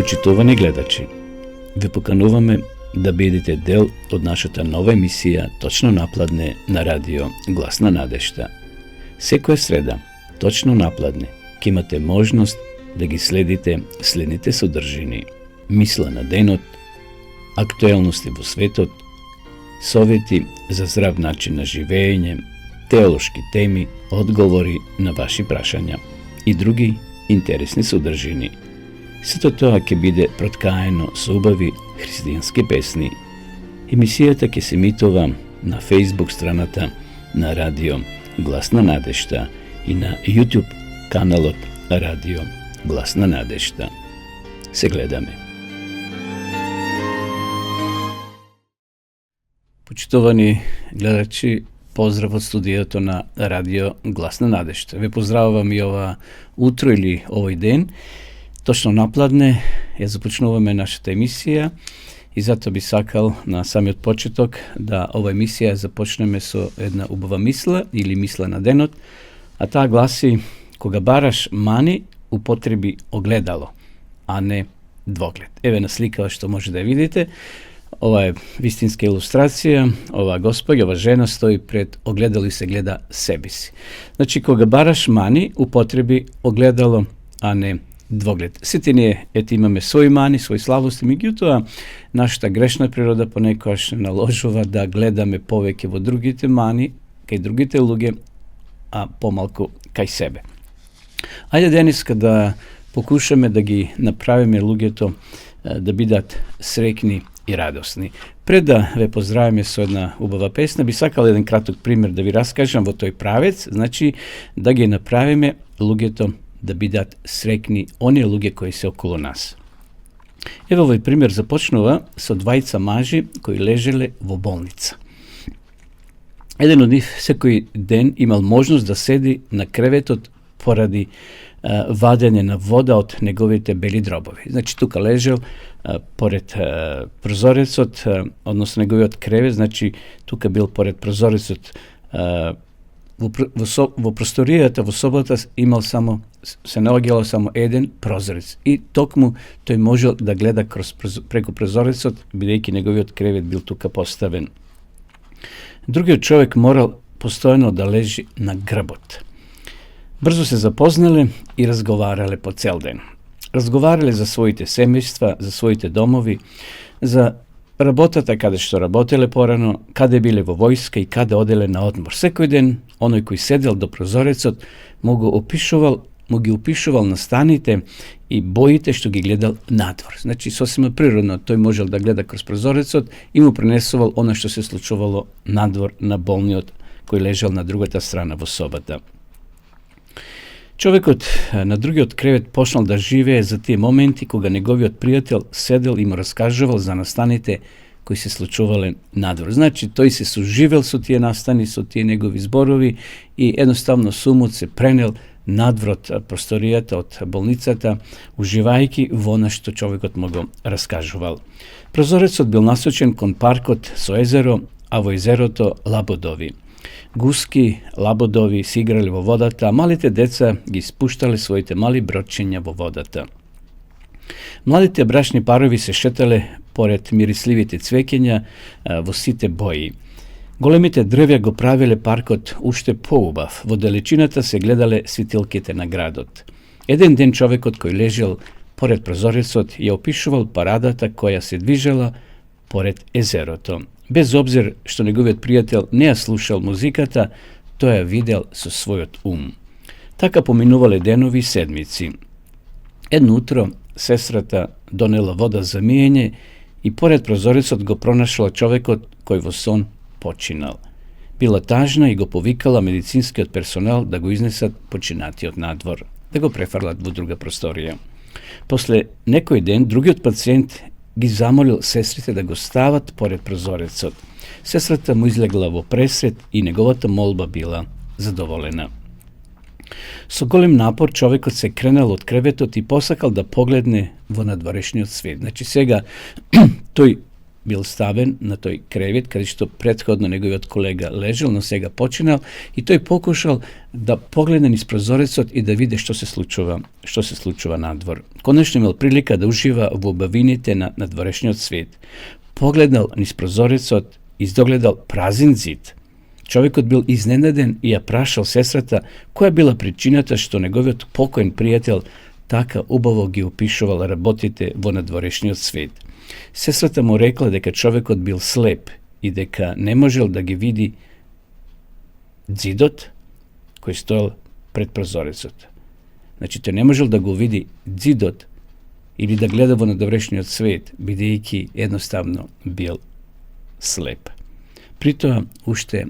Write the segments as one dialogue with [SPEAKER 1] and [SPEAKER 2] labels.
[SPEAKER 1] Почитувани гледачи, ве покануваме да бидете дел од нашата нова емисија Точно напладне на радио Гласна надежта. Секоја среда, точно напладне, ќе имате можност да ги следите следните содржини: мисла на денот, актуелности во светот, совети за здрав начин на живење, теолошки теми, одговори на ваши прашања и други интересни содржини. Сето тоа ќе биде проткаено со убави христијански песни. Емисијата ќе се емитува на Facebook страната на радио Гласна надежта и на YouTube каналот Радио Гласна надежта. Се гледаме. Почитувани гледачи, поздрав од студијето на Радио Гласна надежта. Ве поздравувам и ова утро или овој ден. Точно напладне ја започнуваме нашата емисија и затоа би сакал на самиот почеток да ова емисија започнеме со една убава мисла или мисла на денот, а таа гласи: кога бараш мани, употреби огледало, а не двоглед. Еве на сликава што може да ја видите. Ова е вистинска илустрација. Ова госпоѓа, ова жена стои пред огледало и се гледа себе си. Значи, кога бараш мани, употреби огледало, а не двоглед. Сите ние имаме своји мани, своји слабости, меѓутоа нашата грешна природа понекогаш наложува да гледаме повеќе во другите мани, кај другите луѓе, а помалку кај себе. Ајде денеска да покушаме да ги направиме луѓето да бидат среќни и радосни. Пред да ве поздравиме со една убава песна, би сакал еден краток пример да ви раскажам во тој правец, значи да ги направиме луѓето да бидат среќни оние луѓе кои се околу нас. Ево овој пример започнува со двајца мажи кои лежеле во болница. Еден од нив секој ден имал можност да седи на креветот поради вадење на вода од неговите бели дробови. Значи тука лежел поред прозорецот, односно неговиот кревет, значи тука бил поред прозорецот. Во просторијата, во собата имал само, се наоѓало само еден прозорец и токму тој можел да гледа преку прозорецот, бидејќи неговиот кревет бил тука поставен. Другиот човек морал постојано да лежи на грбот. Брзо се запознале и разговарале по цел ден. Разговарале за своите семејства, за своите домови, за работата каде што работеле порано, каде биле во војска и каде оделе на одмор. Секој ден, оној кој седел до прозорецот, му ги опишувал настаните и боите што ги гледал надвор. Значи, сосема природно, тој можел да гледа кроз прозорецот и му пренесувал она што се случувало надвор на болниот кој лежал на другата страна во собата. Човекот на другиот кревет почнал да живее за тие моменти кога неговиот пријател седел и му раскажувал за настаните кои се случувале надвор. Значи, тој се соживел со тие настани, со тие негови зборови и едноставно сумот се пренел надвор од просторијата, од болницата, уживајќи во она што човекот му го раскажувал. Прозорецот бил насочен кон паркот со езеро, а во езерото лабодови. Гуски, лабодови се играли во водата, а малите деца ги спуштале своите мали бродчиња во водата. Младите брачни парови се шетале поред мирисливите цвеќења во сите бои. Големите дрвја го правиле паркот уште поубав. Во далечината се гледале светилките на градот. Еден ден човекот кој лежел поред прозорецот ја опишувал парадата која се движела поред езерото. Без обзир што неговиот пријател не ја слушал музиката, тој ја видел со својот ум. Така поминувале денови и седмици. Едно утро сестрата донела вода за миење и поред прозорецот го пронашла човекот кој во сон починал. Била тажна и го повикала медицинскиот персонал да го изнесат починатиот надвор, да го префрлат во друга просторија. После некој ден, другиот пациент ги замолил сестрите да го стават поред прозорецот. Сестрата му излегла во пресред и неговата молба била задоволена. Со голем напор човекот се кренал од креветот и посакал да погледне во надворешниот свет. Значи сега тој bil staven na toj krevet, kada što prethodno negovi od kolega ležal, no сега počinal i to je pokušal da pogleda niz prozorecot i da vide što se slučava nadvor. Konačno imao prilika da uživa v obavinite na dvorešnji svet. Pogledal niz prozorecot i izdogledal prazin zid. Čovjek bil iznenaden i ja prašal sesrata koja je bila pričinata što negovi od pokojen prijatelj taka ubavo gi upišoval rabotite vo nadvorešnji svet. Sesrata mu rekla deka čovjek bil slep i deka ne možel da gi vidi zidot koji stojal pred prozorecot. Znači, te ne možel da go vidi zidot ili da gleda vo nadvorešnji svet, bidejki jednostavno bil slep. Prito ušte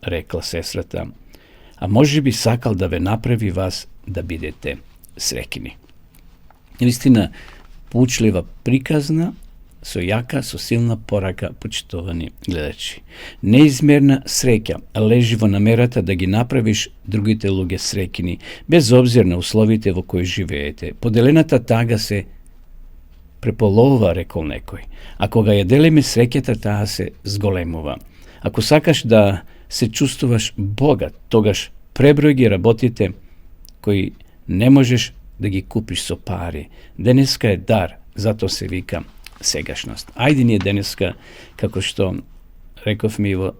[SPEAKER 1] rekla sesrata, a može bi sakal da ve napravi vas da bidete srekini. Istina, poučljiva prikazna, so jaka, so silna poraka, počtovani gledači. Neizmjerna sreća leži vo namerata da gi napraviš drugite luge srekini, bez obzir na uslovite vo kojoj živejete. Podelenata taga se prepolova, rekol nekoj. Ako ga je delime sreketa, taga se zgolemova. Ako sakaš da se čustovaš bogat, togaš prebroj gi rabotite koji ne možeš da gi kupiš so pari. Deneska je dar, zato se vika segašnost. Ajde nije deneska, kako što rekov mi vo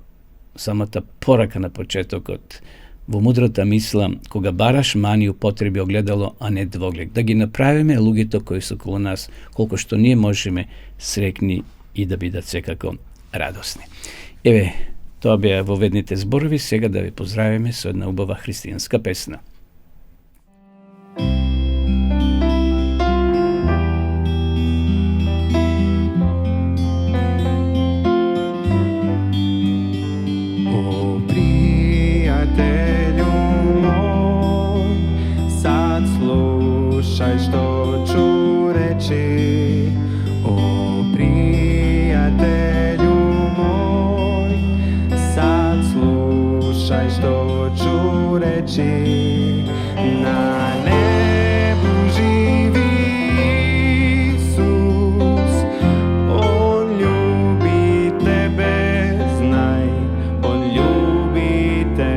[SPEAKER 1] sama ta poraka na početok od vo mudrata misla, koga baraš mani u potrebi ogledalo, a ne dvogled. Da gi napravime lugito koji su kolo nas, koliko što nije možeme srekni i da bi da sekako radosni. Evo, to bi vo vednite zborovi, сега da vi pozdravime s jedna ubava hristijanska pesna.
[SPEAKER 2] Slušaj što ću reći, o prijatelju moj, sad slušaj što ću reći, na nebu živi Isus, on ljubi tebe, znaj, on ljubi te,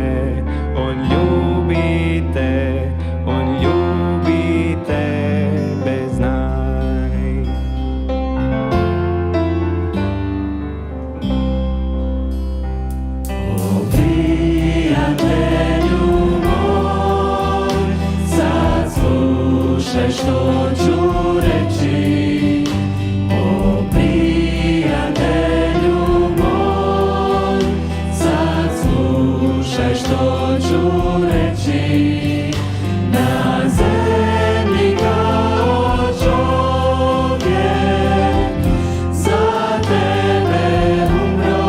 [SPEAKER 2] on ljubi te, on ljubi tebe, znaj. O prijatelju moj, sad slušaj što ću reći. O prijatelju moj, sad slušaj što ću reći. Na zemlji kao čovjek, za tebe umro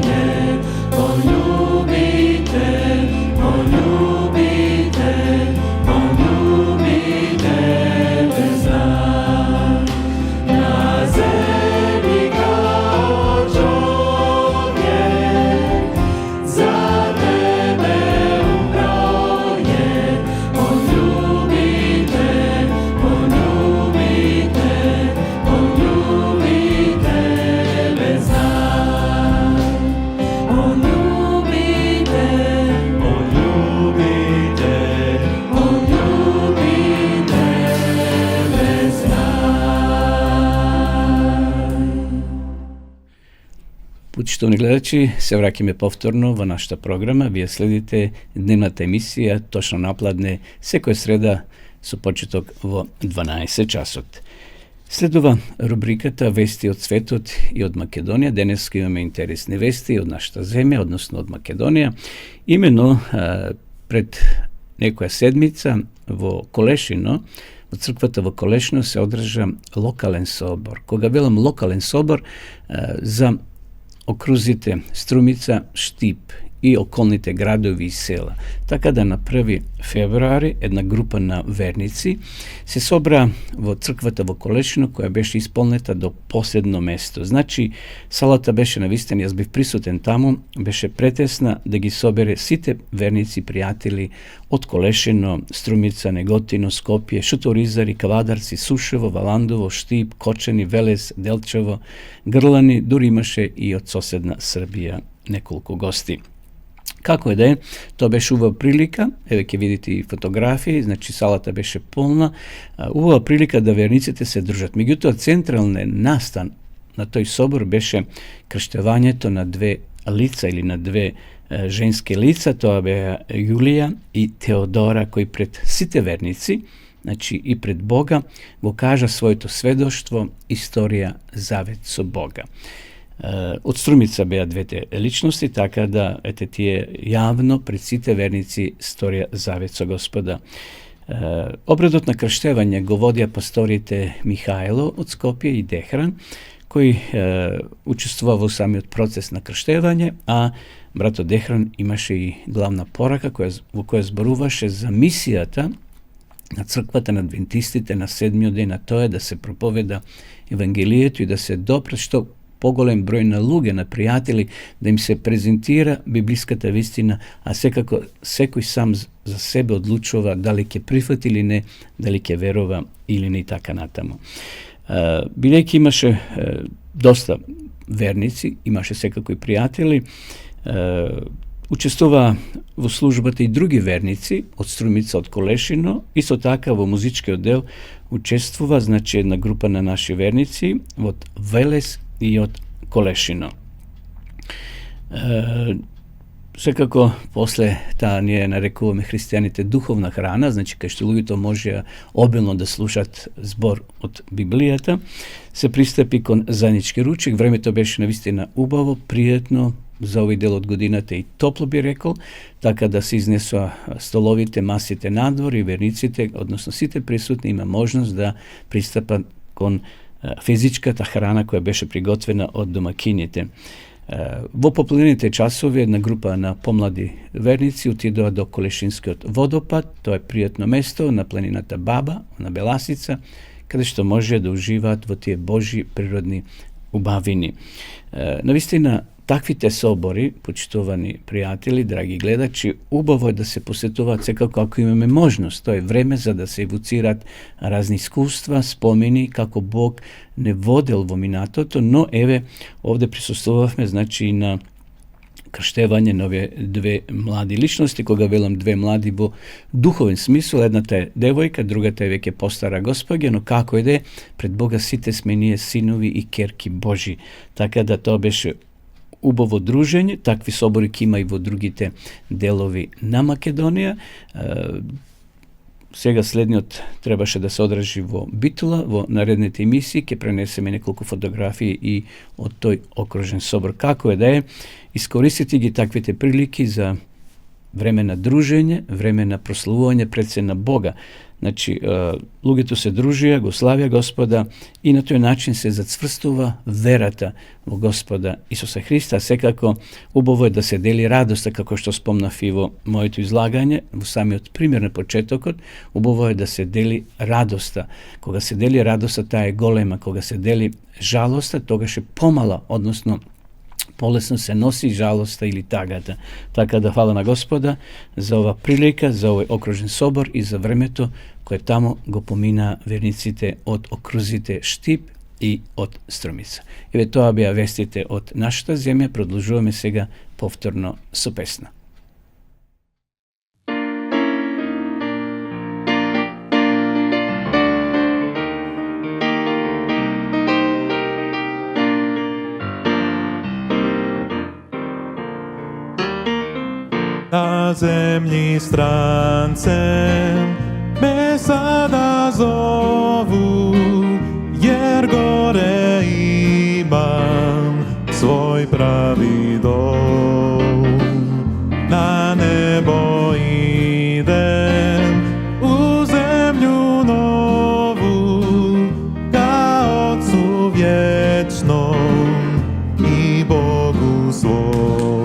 [SPEAKER 2] je. On ljubi te, on ljubi te, on ljubi tebe, znaj. Na zemlji kao čovjek, za tebe umro je. On ljubi te, on ljubi te, on ljubi tebe, znaj. On ljubi te, on ljubi te, on ljubi tebe, znaj.
[SPEAKER 1] Почитовни гледачи, се враќаме повторно во нашата програма. Вие следите дневната емисија, точно напладне, секоја среда со почеток во 12 часот. Следува рубриката Вести од светот и од Македонија. Денеска имаме интересни вести од нашата земја, односно од Македонија. Имено пред некоја седмица во Колешино, во црквата во Колешино се одржа локален собор. Кога велам локален собор, за окрузите Струмица, Штип i okolните gradови i sela. Така да на 1. февруари една група на верници се собра во црквата во Колешино, која беше исполнета до последно место. Значи, салата беше навистина, јас бив присутен таму, беше претесна да ги собере сите верници, пријатели од Колешино, Струмица, Неготино, Скопје, Шуторизари, Кавадарци, Сушево, Валандово, Штип, Кочани, Велес, Делчево, Грлани, дури имаше и од соседна Србија неколку гости. Како е да е, тоа беше убава прилика, еве ќе видите и фотографии, значи салата беше полна, убава прилика да верниците се држат. Меѓутоа, централен настан на тој собор беше крштевањето на две лица или на две женски лица, тоа беа Јулија и Теодора, кои пред сите верници, значи и пред Бога, го кажа своето сведоштво, историја, завет со Бога. Од Струмица беа двете личности, така да ете тие јавно пред сите верници сторија завет со Господа. Обредот на крштевање го водија пасторите Михајло од Скопје и Дехран, кој учествува во самиот процес на крштевање, а брато Дехран имаше и главна порака во која зборуваше за мисијата на црквата на адвентистите на 7-миот ден, а тоа е да се проповеда Евангелието и да се допре што поголем број на луѓе, на пријатели, да им се презентира библиската вистина, а секако секој сам за себе одлучува дали ќе прифати или не, дали ќе верува или не и така натаму. Бидејќи имаше доста верници, имаше секако и пријатели, учествува во службата и други верници од Струмица, од Колешино, исто така во музичкиот дел учествува, значи една група на наши верници од Велес и од Колешино. Секако, после таа ние нарекуваме христијаните духовна храна, значи кај што луѓето можеа обилно да слушат збор од Библијата, се пристапи кон заеднички ручек. Времето беше навистина убаво, пријатно, за овој дел од годината и топло би рекол, така да се изнесоа столовите, масите надвор и верниците, односно сите присутни има можност да пристапат кон физичката храна која беше приготвена од домакините. Во попладневните часови една група на помлади верници отидоа до Колешинскиот водопад, тоа е пријатно место на планината Баба, на Беласица, каде што може да уживаат во тие Божи природни убавини. Навистина, таквите собори, почитувани пријатели, драги гледачи, убаво е да се посетуваат секако ако имаме можност. Тоа е време за да се евуцираат разни искуства, спомени, како Бог не водел во минатото, но еве, овде присуствувавме, значи, на крштевање на овие две млади личности, кога велам две млади во духовен смисол, едната е девојка, другата е веќе постара госпоѓа, но како и да е, пред Бога сите сме ние синови и керки Божи. Така да тоа беше убаво дружење, такви собори ќе има и во другите делови на Македонија. Сега следниот требаше да се одржи во Битула, во наредните емисии, ќе пренесеме неколку фотографии и од тој окружен собор. Како е да е, искористите ги таквите прилики за време на дружење, време на прославување пред се на Бога. Значи, луѓето се дружија, го славија Господа и на тој начин се зацврстува верата во Господа Исуса Христа. Секако, убаво е да се дели радоста, како што спомнав и во моето излагање, во самиот пример на почетокот, убаво е да се дели радоста. Кога се дели радоста, таа е голема. Кога се дели жалоста, тогаш е помала, односно полесно се носи жалоста или тагата. Така да фала на Господа за ова прилика, за овој окружен собор и за времето кое таму го помина верниците од окрузите Штип и од Струмица. Еве тоа беа вестите од нашата земја. Продолжуваме сега повторно со песна.
[SPEAKER 3] Na zemlji strancem me sada zovu, jer gore imam svoj pravi dom. Na nebo idem, u zemlju novu, ka Otcu vječnom i Bogu svom.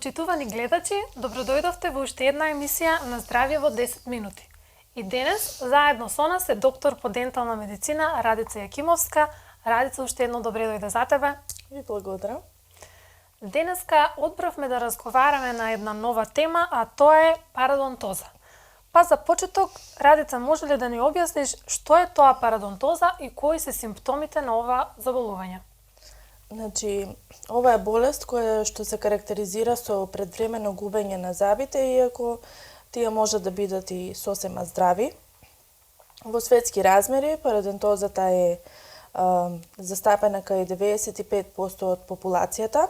[SPEAKER 4] Почитувани гледачи, добродојдовте во уште една емисија на Здравје во 10 минути. И денес, заедно со нас е доктор по дентална медицина Радица Јакимовска. Радица, уште едно добре дојде за тебе.
[SPEAKER 5] Ви благодарам.
[SPEAKER 4] Денеска одбравме да разговараме на една нова тема, а тоа е парадонтоза. Па за почеток, Радица, може ли да ни објасниш што е тоа парадонтоза и кои се симптомите на ова заболување?
[SPEAKER 5] Значи, ова е болест која што се карактеризира со предвремено губење на зъбите, иако тие може да бидат и сосема здрави. Во светски размери, парадонтозата е застапена кај 95% од популацијата.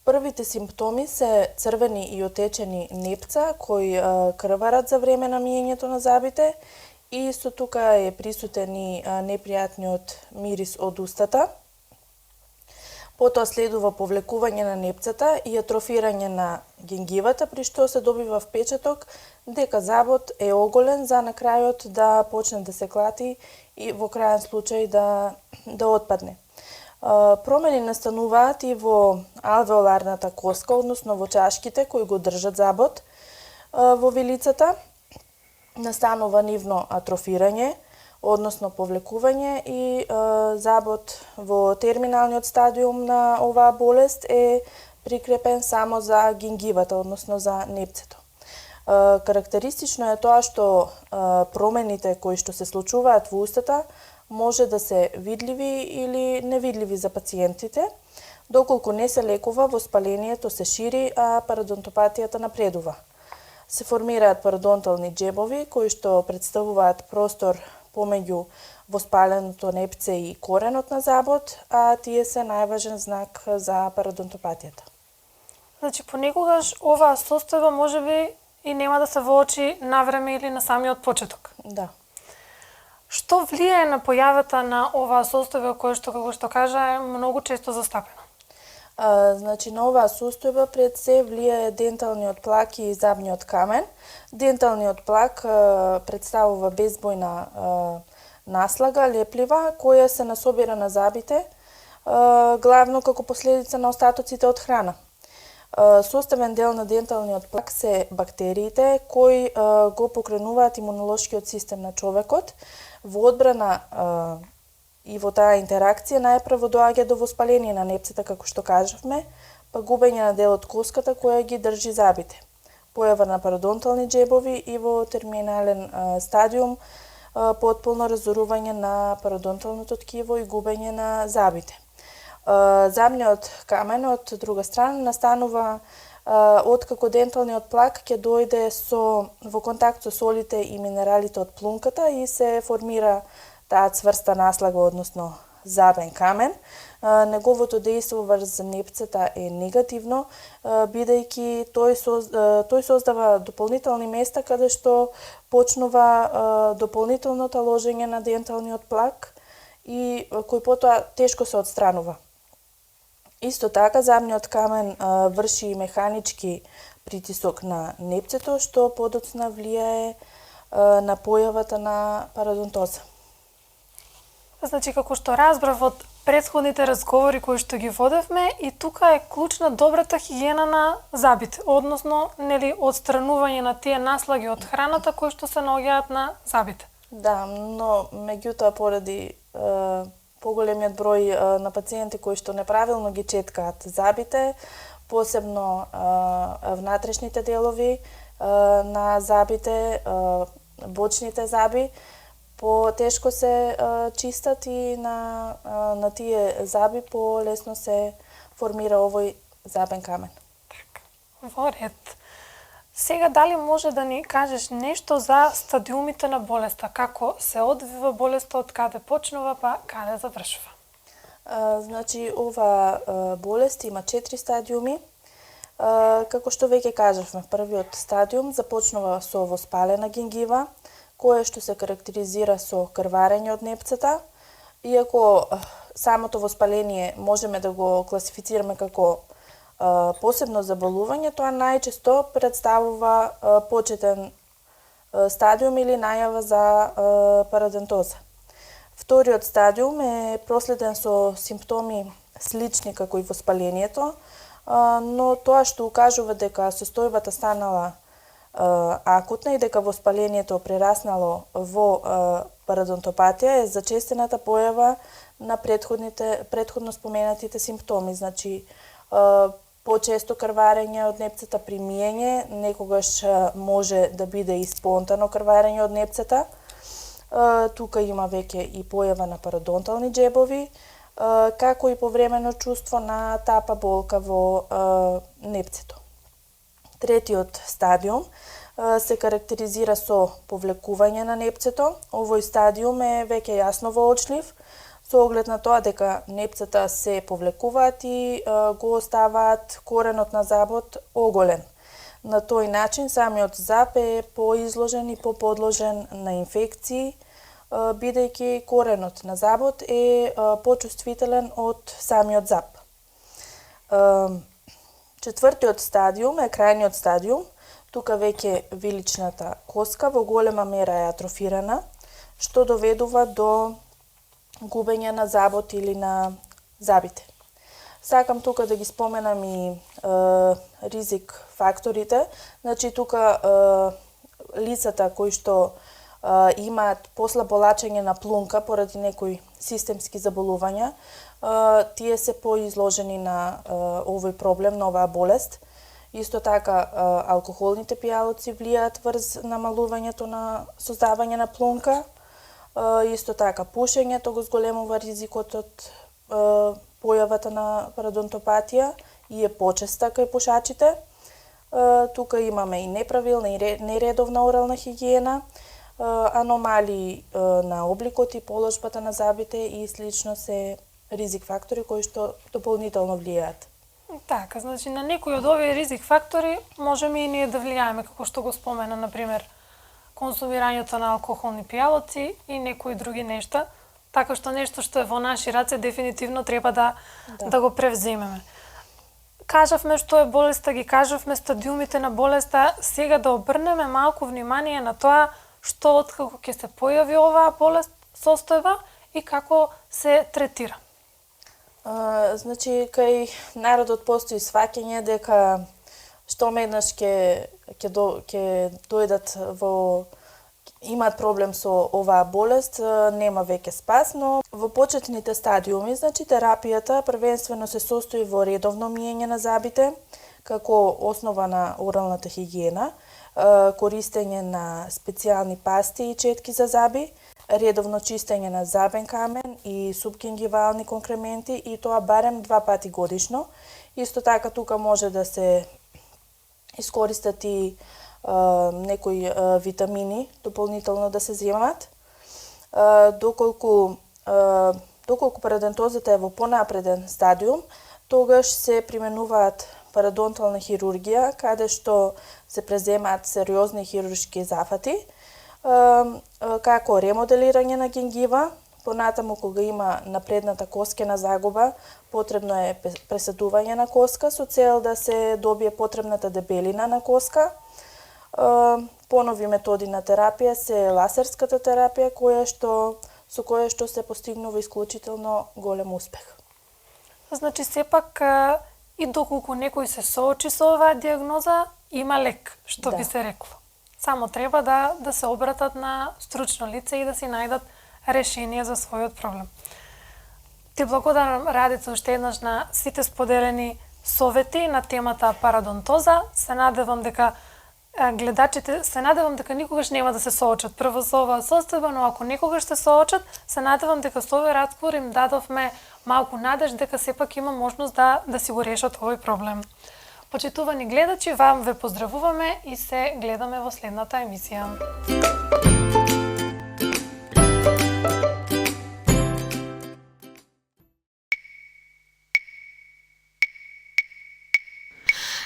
[SPEAKER 5] Првите симптоми се црвени и отечени непца кои крварат за време на миењето на зъбите и исто тука е присутен и непријатниот мирис од устата. Потоа следува повлекување на непцата и атрофирање на гингивата, при што се добива впечаток дека зъбот е оголен за на крајот да почне да се клати и во крајен случај да отпадне. Промени настануваат и во алвеоларната коска, односно во чашките кои го држат зъбот во вилицата. Настанува нивно атрофирање, односно повлекување и зъбот во терминалниот стадиум на оваа болест е прикрепен само за гингивата, односно за непцето. Карактеристично е тоа што промените кои што се случуваат во устата може да се видливи или невидливи за пациентите, доколку не се лекува, воспалението се шири, а парадонтопатијата напредува. Се формираат парадонтални џебови кои што представуваат простор помеѓу воспаленото непце и коренот на зъбот, а тие се најважен знак за парадонтопатијата.
[SPEAKER 4] Значи, понекогаш оваа состојба можеби и нема да се воочи навреме или на самиот почеток.
[SPEAKER 5] Да.
[SPEAKER 4] Што влијае на појавата на оваа состојба која што, како што кажа, е многу често застапена?
[SPEAKER 5] Значи, на оваа состојба пред се влијае денталниот плак и зъбниот камен. Денталниот плак представува безбојна наслага, леплива, која се насобира на зъбите, главно како последица на остатоците од храна. Составен дел на денталниот плак се бактериите кои го покренуваат имунолошкиот систем на човекот. Во одбрана и во таа интеракција најпрво доаѓа до воспаление на непцата, како што кажавме, па губење на дел од коската која ги држи зъбите. Појава на парадонтални џебови и во терминален стадиум потполно разорување на парадонталното ткиво и губење на зъбите. Зъбниот камен, од друга страна, настанува откако денталниот плак ќе дојде во контакт со солите и минералите од плунката и се формира таа цврста наслага, односно зъбен камен. Неговото дејство врз непцата е негативно, бидејќи тој создава дополнителни места каде што почнува дополнителното ложење на денталниот плак и кој потоа тешко се отстранува. Исто така, зъбниот камен врши механички притисок на непцето, што подоцна влијае на појавата на парадонтоза.
[SPEAKER 4] Значи, како што разбрав од претходните разговори кои што ги водевме, и тука е клучна добрата хигиена на зъбите, односно, нели, отстранување на тие наслаги од храната кои што се наоѓаат на зъбите.
[SPEAKER 5] Да, но меѓутоа поради поголемиот број на пациенти кои што неправилно ги четкаат зъбите, посебно внатрешните делови на зъбите, бочните зъби, потешко се чистат и на тие зъби полесно се формира овој зъбен камен.
[SPEAKER 4] Така, во ред. Сега, дали може да ни кажеш нешто за стадиумите на болеста? Како се одвива болеста, од каде почнува, па каде завршува?
[SPEAKER 5] Значи, ова болест има 4 стадиуми. Како што веќе кажавме, првиот стадиум започнува со воспалена гингива, кое што се карактеризира со крварење од непцата. Иако самото воспаление можеме да го класифицираме како посебно заболување, тоа најчесто представува почетен стадиум или најава за парадонтоза. Вториот стадиум е проследен со симптоми слични како и воспалението, но тоа што укажува дека состојбата станала акутна и дека воспалението прераснало во парадонтопатија е зачестената појава на претходно споменатите симптоми, значи почесто крварење од непцата при миење, некогаш може да биде и спонтано крварење од непцата. Тука има веќе и појава на парадонтални џебови, како и повремено чувство на тапа болка во непцето. Третиот стадиум се карактеризира со повлекување на непцето. Овој стадиум е веќе јасно воочлив, со оглед на тоа дека непцата се повлекуваат и го оставаат коренот на забот оголен. На тој начин самиот заб е поизложен и поподложен на инфекции, бидејќи коренот на забот е почувствителен од самиот заб. Четвртиот стадиум е крајниот стадиум. Тука веќе виличната коска во голема мера е атрофирана, што доведува до губење на забот или на забите. Сакам тука да ги споменам и ризик факторите. Значи тука лицата кои што имаат послабо лачење на плунка поради некои системски заболувања, тие се поизложени на овој проблем, на оваа болест. Исто така, алкохолните пијалоци влијаат врз намалувањето на создавање на плунка. Исто така, пушењето го зголемува ризикот од појавата на парадонтопатија и е почеста кај пушачите. Тука имаме и неправилна и нередовна орална хигиена, аномалии на обликот и положбата на забите и слично се ризик фактори кои што дополнително влијаат.
[SPEAKER 4] Така, значи на некои од овие ризик фактори можеме и ние да влијаеме, како што го спомена, например, консумирањето на алкохолни пијалоци и некои други нешта, така што нешто што е во наши раце дефинитивно треба да го превземеме. Кажавме што е болеста, ги кажавме стадиумите на болеста, сега да обрнеме малку внимание на тоа што откако ќе се појави оваа болест, состојба и како се третира.
[SPEAKER 5] Значи, кај народот постои сваќање дека што еднаш ќе дојдат имаат проблем со оваа болест, нема веќе спас, но во почетните стадиуми, значи терапијата првенствено се состои во редовно миење на забите, како основа на оралната хигиена, користење на специјални пасти и четки за заби, редовно чистење на забен камен и субгингивални конкременти и тоа барем 2 пати годишно. Исто така тука може да се искористат и некои витамини дополнително да се земат. Доколку парадонтозата е во понапреден стадиум, тогаш се применуваат парадонтална хирургија, каде што се преземаат сериозни хируршки зафати, како ремоделирање на гингива. Понатаму кога има напредната коскена загуба, потребно е пресадување на коска со цел да се добие потребната дебелина на коска. Понови методи на терапија се ласерската терапија, со која што се постигнува исклучително голем успех.
[SPEAKER 4] Значи, сепак, и доколку некој се соочи со оваа диагноза, има лек, што би се рекло. Само треба да се обратат на стручно лице и да си најдат решение за својот проблем. Ти благодарам, Радица, уште еднаш на сите споделени совети на темата парадонтоза. Се надевам дека гледачите, никогаш нема да се соочат прво со оваа состојба, но ако некогаш се соочат, се надевам дека со овој разговор им дадовме малку надеж дека сепак има можност да си го решат овој проблем. Почитувани гледачи, вам ве поздравуваме и се гледаме во следната емисија.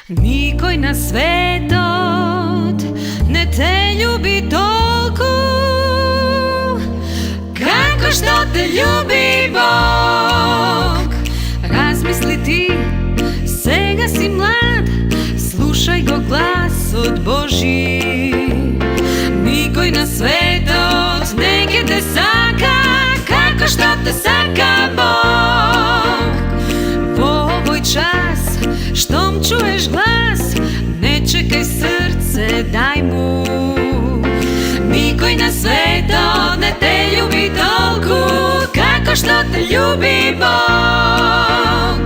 [SPEAKER 2] Никој на светот не те љуби толку како што те љуби Бог. Размисли ти, сега си млад, слушај го гласот Божи. Никој на светот не ќе те сака како што те сака Бог. Во овој час што čuješ glas, ne čekaj srce, daj mu. Nikoj na svetu ne te ljubi toliko, kako što te ljubi Bog.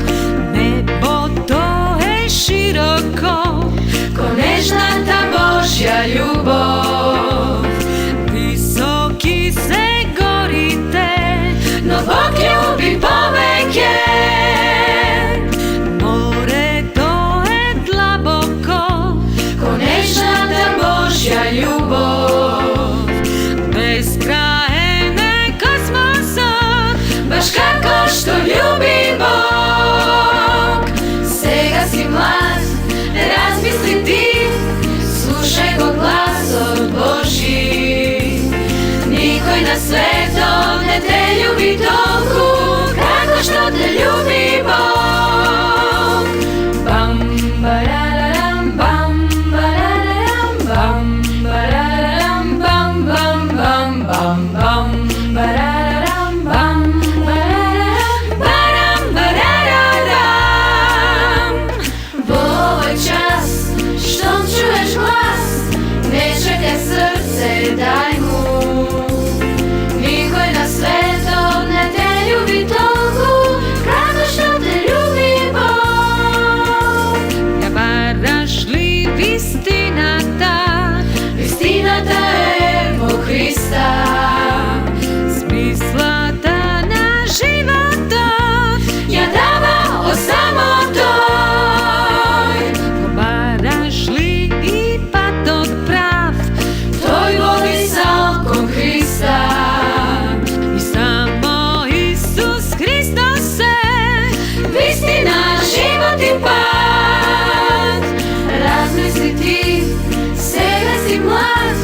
[SPEAKER 2] Nebo to je široko, ko nežna ta Božja ljubov. Visoki se gorite, no Bog ljubi poveke. More to je dlaboko, ko nežna ta Božja ljubov. Beskrajne kosmosa, baš kako što ljubi Bog. Sega si mlad, razmisli ti, slušaj go glas od Božji. Nikoj na svetu ne te ljubi toliko, kako što te ljubi Bog. Bam, barararam, bam, barararam, bam, barararam, bam, bam, bam, bam, bam, barararam, bam, barararam, baram, barararam. V ovoj čas, štom čuješ glas, ne čekaj srce, daj mu. Nikoj na svetu ne te ljubi toliko, kako što te ljubi Bog. Ja varaš li vistinata evo Hrista, smislata na života, ja dava o samotoj. Varaš li i patot prav, toj voli salkom Hrista. I samo Isus Hristos se, vistina, život i pad. Razmisli ti, sega si mlad,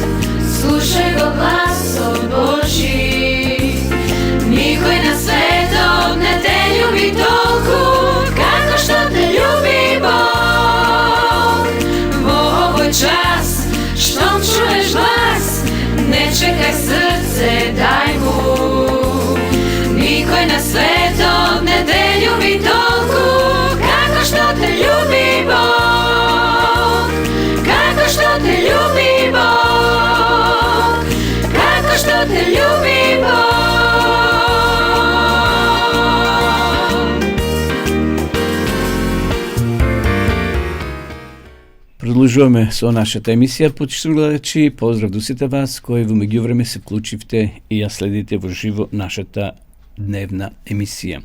[SPEAKER 2] slušaj go glas od Božji. Nikoj na svetu ne te ljubi toliko, kako što te ljubi Bog. V ovoj čas, štom čuješ glas, ne čekaj srce, daj mu. Nikoj na svetu ne te ljubi toliko, kako što te ljubi Bog. Kako što te ljubi Bog. Kako što te ljubi Bog.
[SPEAKER 1] Продолжуваме со нашата емисија, почитувани гледачи. Поздрав до сите вас кои во меѓувреме се вклучивте и ја следите во живо нашата дневна емисија.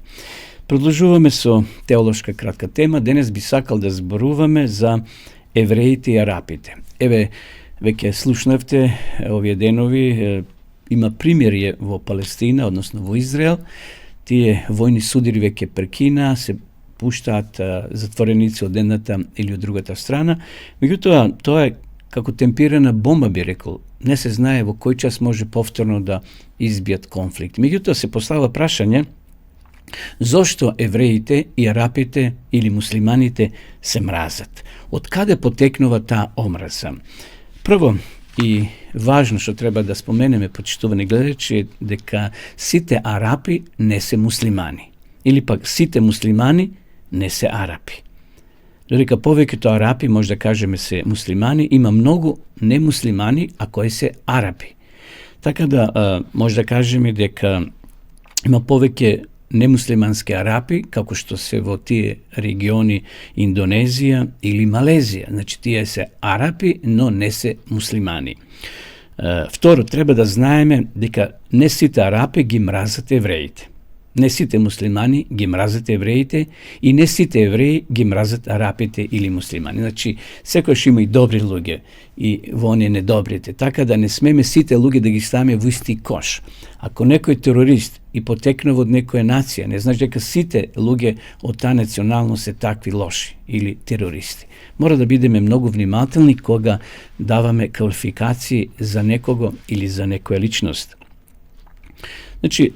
[SPEAKER 1] Продолжуваме со теолошка кратка тема. Денес би сакал да зборуваме за евреите и арапите. Еве, веќе слушнавте овие денови, има примерје во Палестина, односно во Израел. Тие војни судири веќе прекина, се пуштаат затвореници од едната или од другата страна. Меѓутоа, тоа е како темпирана бомба, би рекол. Не се знае во кој час може повторно да избијат конфликт. Меѓутоа, се поставува прашање зошто евреите и арапите или муслиманите се мразат? Од каде потекнува таа омраза? Прво, и важно што треба да споменеме, почитувани гледачи, е дека сите арапи не се муслимани. Или пак сите муслимани не се арапи. Додека повеќето арапи, може да кажеме, се муслимани, има многу немуслимани, а кои се арапи. Така да, може да кажеме дека има повеќе немуслимански арапи, како што се во тие региони Индонезија или Малезија. Значи, тие се арапи, но не се муслимани. Второ, треба да знаеме дека не сите арапи ги мразат евреите. Не сите муслимани ги мразат евреите и не сите евреи ги мразат арапите или муслимани. Значи, секојаш има и добри луѓе и во оние недобрите. Така да не смеме сите луѓе да ги ставиме во исти кош. Ако некој терорист и потекнува од некоја нација, не значи дека сите луѓе од таа националност се такви лоши или терористи. Мора да бидеме многу внимателни кога даваме квалификации за некого или за некоја личност. Значи,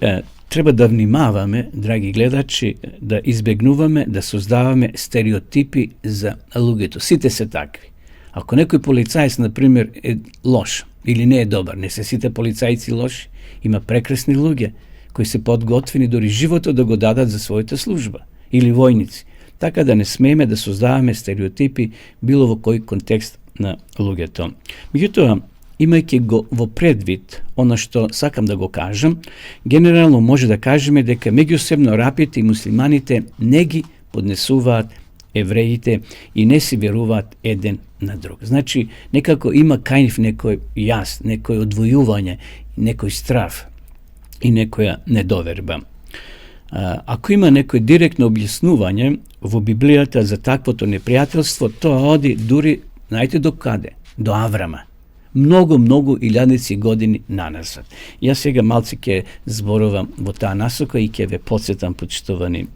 [SPEAKER 1] треба да внимаваме, драги гледачи, да избегнуваме да создаваме стереотипи за луѓето. Сите се такви. Ако некој полицајец, например, е лош или не е добар, не се сите полицајци лоши. Има прекрасни луѓе кои се подготвени дори живото да го дадат за својата служба. Или војници. така да не смееме да создаваме стереотипи било во кој контекст на луѓето. Меѓутоа, имајќи го во предвид она што сакам да го кажам, генерално може да кажеме дека меѓусебно арапите и муслиманите не ги поднесуваат евреите и не си веруваат еден на друг. Значи, некако има кај нив некој јас, некој одвојување, некој страв и некоја недоверба. Ако има некој директно објаснување во Библијата за таквото непријателство, тоа оди дури, знаете до каде? До Аврама. Многу илјадници години наназад. Јас сега малце ќе зборувам во таа насока и ќе ве потсетам, почитувани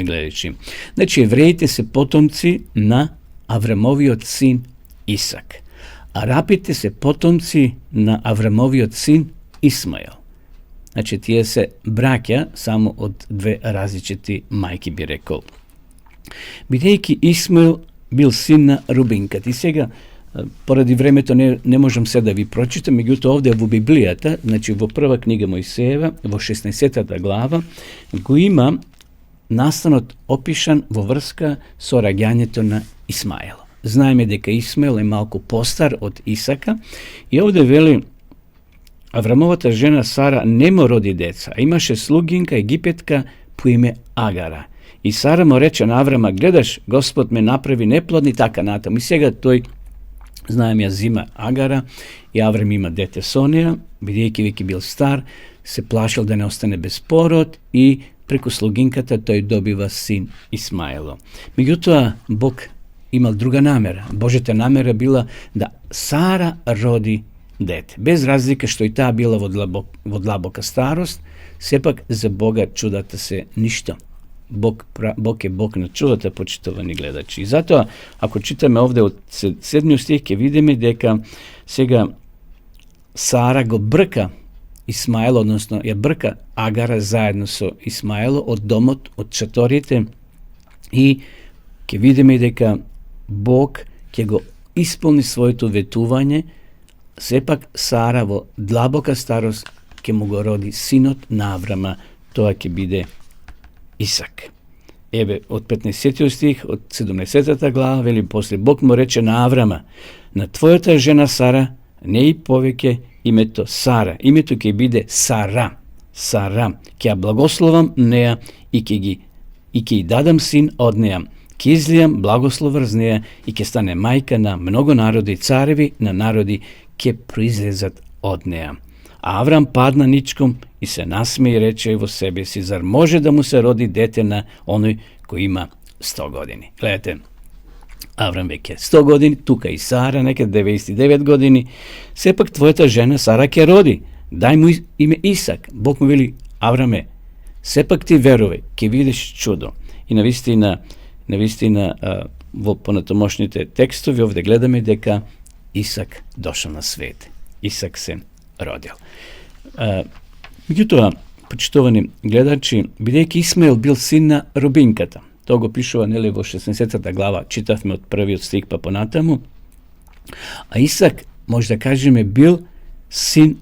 [SPEAKER 1] гледачи. Значи, евреите се потомци на Аврамовиот син Исак. Арапите се потомци на Аврамовиот син Исмаел. Значи, тие се браќа само од две различити мајки, би рекол. Бидејќи Исмаел бил син на Рубинката. И сега, поради времето не можам се да ви прочитам, меѓутоа овде во Библијата, значи во прва книга Мојсеева, во 16 глава, го има настанот опишан во врска со раѓањето на Исмаел. Знаеме дека Исмаел е малку постар од Исака и овде вели Аврамовата жена Сара нема роди деца, а имаше слугинка египетка по име Агара. И Сара му рече на Аврама, гледаш, Господ ме направи неплодни, така натаму. И сега тој, знаем ја, зима Агара и Аврам има дете со неја, бидејќи веќе бил стар, се плашил да не остане без пород и преку слугинката тој добива син Исмаело. Меѓутоа, Бог имал друга намера. Божјата намера била да Сара роди дете. Без разлика што и таа била во длабока старост, сепак за Бога чудата се ништо. Бог е Бог на чудата, почитувани гледачи. И затоа, ако читаме овде од 7 стих, ќе видиме дека сега Сара го брка Исмаел, односно ја брка Агара заедно со Исмаело од домот, од шаторите, и ќе видиме дека Бог ќе го исполни своето ветување. Сепак Сара во длабока старост ќе му го роди синот на Аврама, тоа ќе биде Исак. Еве, од 15 стих, од 17 глава, вели, после Бог му рече на Аврама, на твојата жена Сара не и повеќе името Сара, името ќе биде Сара. Сара, ќе ја благословам неа и ќе ја дадам син од неа. Ќе излијам благослов врз неа и ќе стане мајка на многу народи и цареви на народи ќе произлезат од неа. А Аврам падна ничком и се насме и рече во себе си, зар може да му се роди дете на оној кој има 100 години? Гледате, Аврам веќе 100 години, тука и Сара некаде 99 години, сепак твојата жена Сара ќе роди, дај му име Исак. Бог му вели, Авраме, сепак ти верувај, ќе видиш чудо. И навистина во понатомошните текстови овде гледаме дека Исак дошол на свет. Исак се родил. Меѓутоа, почитувани гледачи, бидејќи Исмаел бил син на Рубинката, тоа го пишува нели во 16 глава, читавме од првиот стих па понатаму, а Исак, може да кажеме, бил син,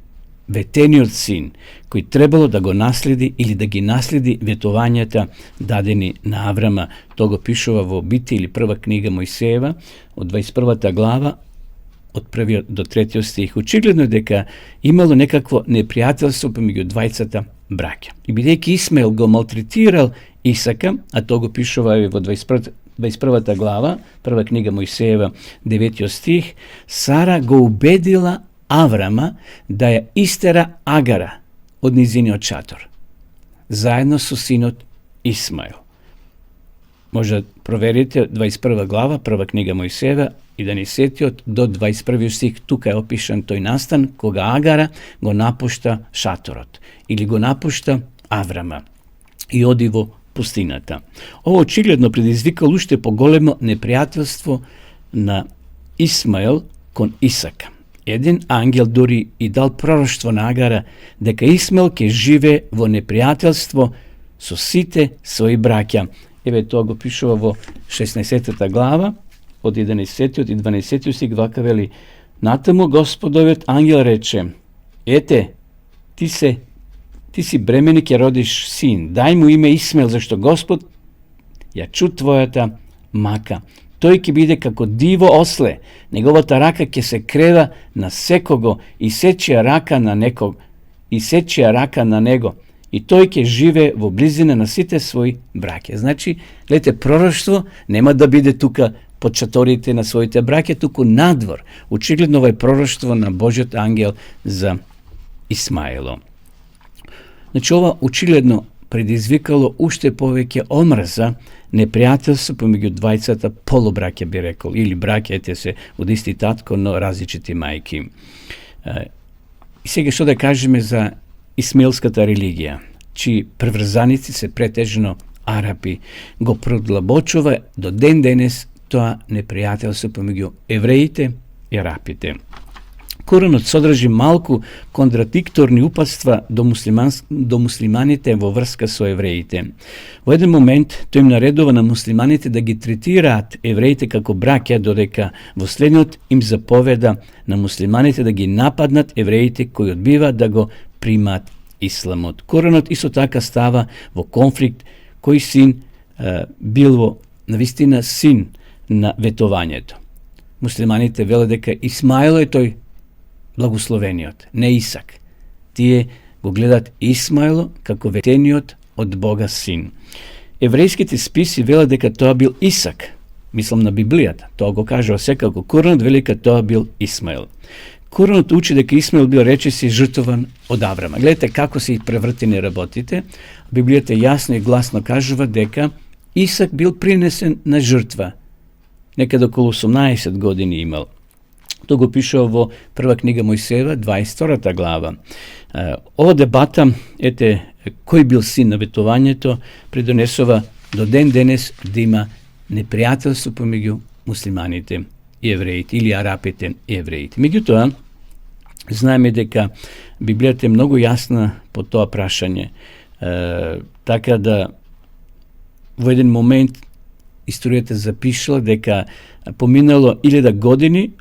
[SPEAKER 1] ветениот син, кој требало да го наследи или да ги наследи ветувањата дадени на Аврама. Тоа го пишува во Бити или прва книга Мојсеева, од 21 глава, од 1 до 3 стих. Очигледно е дека имало некакво непријателство помеѓу двајцата браќа. И бидејќи Исмаел го малтретирал Исака, а тоа го пишува во 21 глава, прва книга Мојсеева, 9 стих, Сара го убедила Аврама да ја истера Агара од низиниот шатор, заедно со синот Исмаел. Може да проверите 21 глава, прва книга Мојсеева, 11 до 21 стих, тука е опишан тој настан кога Агара го напушта шаторот или го напушта Аврама и оди во пустината. Ово очигледно предизвикал уште поголемо непријателство на Исмаел кон Исака. Еден ангел дури и дал пророштво на Агара дека Исмаел ќе живее во непријателство со сите своји браќа. Еве тоа го пишува во 16 глава, од 11 и 12 стих, вака вели, натаму Господовиот ангел рече, ете, ти си бремени, ќе родиш син, дај му име Исмаел, зашто Господ ја чу твојата мака. Тој ќе биде како диво осле, неговата рака ќе се крева на секого и сечија рака на неког, и сечија рака на него. И тој ќе живее во близина на сите своји браќа. Значи, гледате, пророштво нема да биде тука под шаторите на своите браќа, туку надвор. Очигледно ова е пророштво на Божиот ангел за Исмаело. Значи, ова очигледно предизвикало уште повеќе омрза, непријателство помеѓу двајцата полубраќа, би рекол, или браќите се од исти татко, но различити мајки. И сега што да кажеме за исмаилската религија, чии преврзаници се претежно арапи, го продлабочува до ден денес тоа непријателство помеѓу евреите и арапите. Коранот содржи малку контрадикторни упатства до муслиманите во врска со евреите. Во еден момент тој им наредува на муслиманите да ги третираат евреите како браќа, додека во следниот им заповеда на муслиманите да ги нападнат евреите кои одбиваат да го примаат исламот. Коранот исто така става во конфликт кој син бил во навистина син на ветувањето. Муслиманите велат дека Исмаил е тој благословениот, не Исак. Тие го гледат Исмаило како ветениот од Бога син. Еврејските списи велат дека тоа бил Исак, мислам на Библијата, тоа го кажува секако. Коранот вели дека тоа бил Исмаил. Коранот учи дека Исмаил бил речиси жртвован од Аврама. Гледате како се и превртени работите. Библијата јасно и гласно кажува дека Исак бил принесен на жртва. Некаде околу 18 години имал. Тоа го пишува во прва книга Мојсеева, 22 глава. Ова дебата, кој бил син на ветувањето, придонесува до ден денес да има непријателство помеѓу муслиманите и евреите, или арапите и евреите. Меѓутоа, знаеме дека Библијата е многу јасна по тоа прашање, така да во еден момент историјата запишала дека поминало 1000 години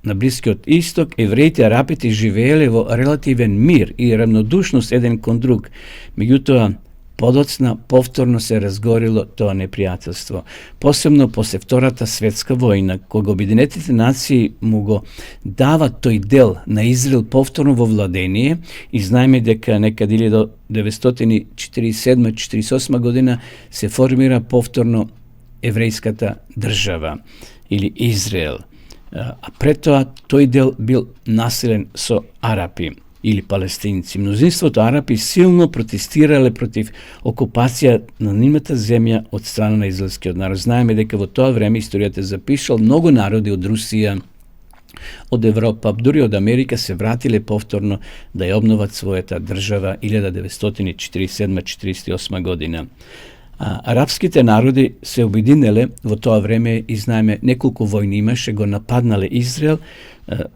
[SPEAKER 1] на Блискиот Исток, евреите и арапите живееле во релативен мир и равнодушност еден кон друг. Меѓутоа, подоцна повторно се разгорило тоа непријателство. Посебно после Втората светска војна, кога Обединетите нации му го дават тој дел на Израел повторно во владение, и знаеме дека некаде 1947-48 година се формира повторно еврејската држава, или Израел. А пред тоа тој дел бил населен со арапи или палестинци. Мнозинството арапи силно протестирале против окупација на нивната земја од страна на израелскиот народ. Знаеме дека во тоа време историјата запишал многу народи од Русија, од Европа, дури од Америка се вратиле повторно да ја обноват својата држава 1947-48 година. Арапските народи се обединеле во тоа време и знаеме неколку војни имаше, го нападнале Израел